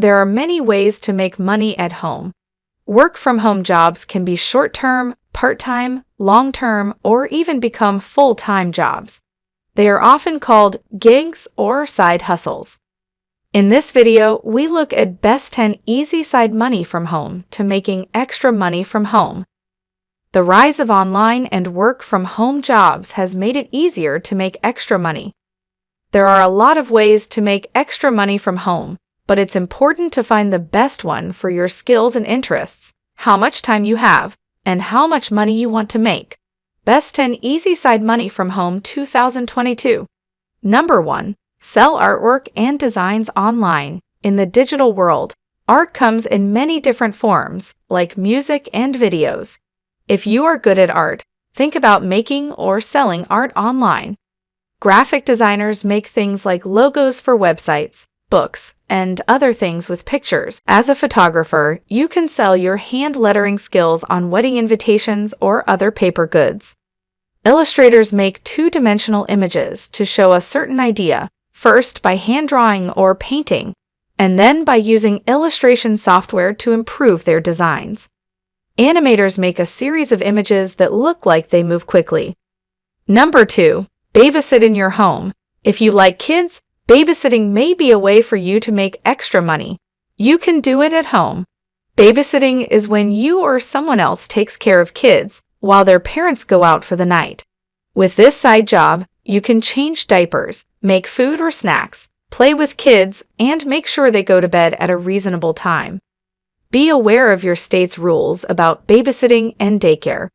There are many ways to make money at home. Work-from-home jobs can be short-term, part-time, long-term, or even become full-time jobs. They are often called gigs or side hustles. In this video, we look at best 10 easy side money from home to making extra money from home. The rise of online and work-from-home jobs has made it easier to make extra money. There are a lot of ways to make extra money from home, but it's important to find the best one for your skills and interests, how much time you have, and how much money you want to make. Best 10 Easy Side Money from Home 2022. Number 1. Sell artwork and designs online. In the digital world, art comes in many different forms, like music and videos. If you are good at art, think about making or selling art online. Graphic designers make things like logos for websites, books, and other things with pictures. As a photographer, you can sell your hand lettering skills on wedding invitations or other paper goods. Illustrators make two-dimensional images to show a certain idea, first by hand drawing or painting, and then by using illustration software to improve their designs. Animators make a series of images that look like they move quickly. Number 2. Babysit in your home. If you like kids, babysitting may be a way for you to make extra money. You can do it at home. Babysitting is when you or someone else takes care of kids while their parents go out for the night. With this side job, you can change diapers, make food or snacks, play with kids, and make sure they go to bed at a reasonable time. Be aware of your state's rules about babysitting and daycare.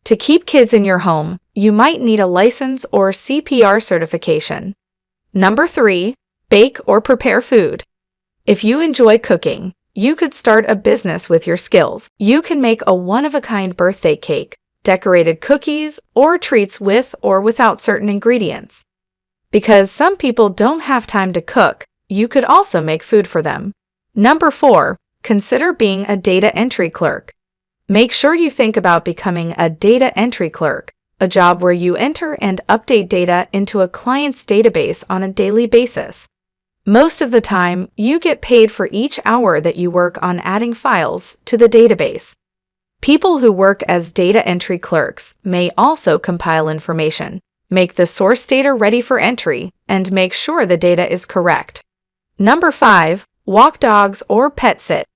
To keep kids in your home, you might need a license or CPR certification. Number 3. Bake or prepare food. If you enjoy cooking, you could start a business with your skills. You can make a one-of-a-kind birthday cake, decorated cookies, or treats with or without certain ingredients. Because some people don't have time to cook, you could also make food for them. Number 4. Consider being a data entry clerk. Make sure you think about becoming a data entry clerk, a job where you enter and update data into a client's database on a daily basis. Most of the time, you get paid for each hour that you work on adding files to the database. People who work as data entry clerks may also compile information, make the source data ready for entry, and make sure the data is correct. Number 5. Walk dogs or pet sit.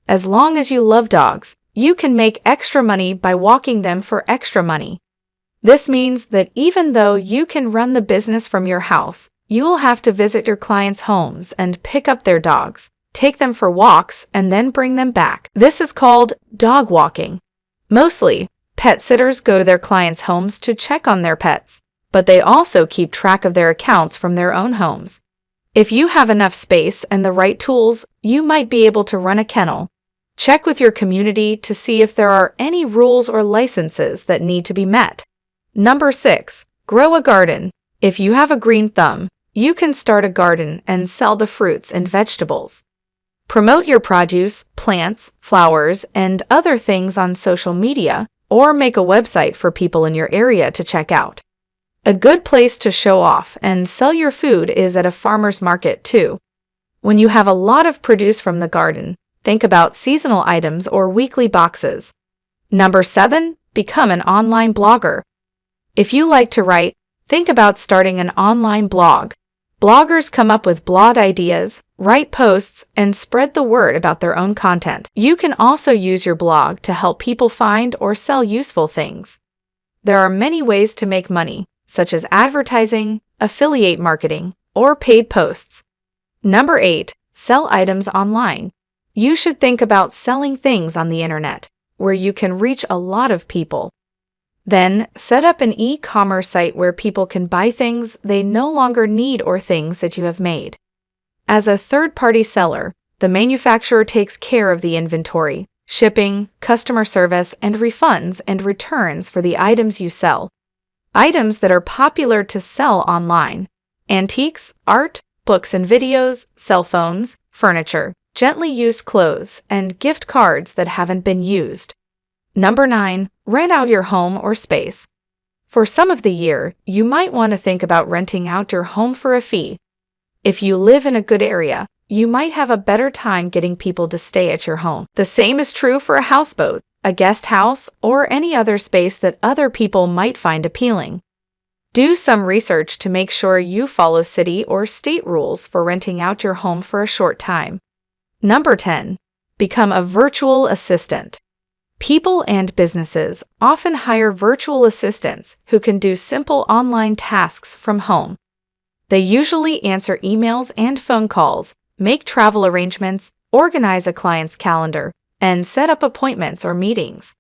As long as you love dogs, you can make extra money by walking them for extra money. This means that even though you can run the business from your house, you will have to visit your clients' homes and pick up their dogs, take them for walks, and then bring them back. This is called dog walking. Mostly, pet sitters go to their clients' homes to check on their pets, but they also keep track of their accounts from their own homes. If you have enough space and the right tools, you might be able to run a kennel. Check with your community to see if there are any rules or licenses that need to be met. Number 6. Grow a garden. If you have a green thumb, you can start a garden and sell the fruits and vegetables. Promote your produce, plants, flowers, and other things on social media, or make a website for people in your area to check out. A good place to show off and sell your food is at a farmer's market too. When you have a lot of produce from the garden, think about seasonal items or weekly boxes. Number 7. Become an online blogger. If you like to write, think about starting an online blog. Bloggers come up with blog ideas, write posts, and spread the word about their own content. You can also use your blog to help people find or sell useful things. There are many ways to make money, such as advertising, affiliate marketing, or paid posts. Number 8. Sell items online. You should think about selling things on the internet, where you can reach a lot of people. Then, set up an e-commerce site where people can buy things they no longer need or things that you have made. As a third-party seller, the manufacturer takes care of the inventory, shipping, customer service, and refunds and returns for the items you sell. Items that are popular to sell online: antiques, art, books and videos, cell phones, furniture, gently used clothes, and gift cards that haven't been used. Number 9. Rent out your home or space. For some of the year, you might want to think about renting out your home for a fee. If you live in a good area, you might have a better time getting people to stay at your home. The same is true for a houseboat, a guest house, or any other space that other people might find appealing. Do some research to make sure you follow city or state rules for renting out your home for a short time. Number 10. Become a virtual assistant. People and businesses often hire virtual assistants who can do simple online tasks from home. They usually answer emails and phone calls, make travel arrangements, organize a client's calendar, and set up appointments or meetings.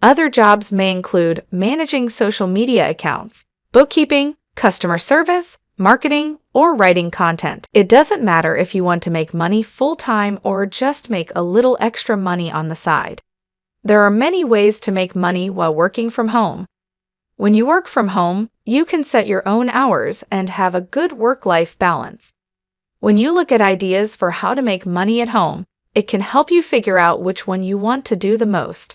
Other jobs may include managing social media accounts, bookkeeping, customer service, marketing, or writing content. It doesn't matter if you want to make money full-time or just make a little extra money on the side. There are many ways to make money while working from home. When you work from home, you can set your own hours and have a good work-life balance. When you look at ideas for how to make money at home, it can help you figure out which one you want to do the most.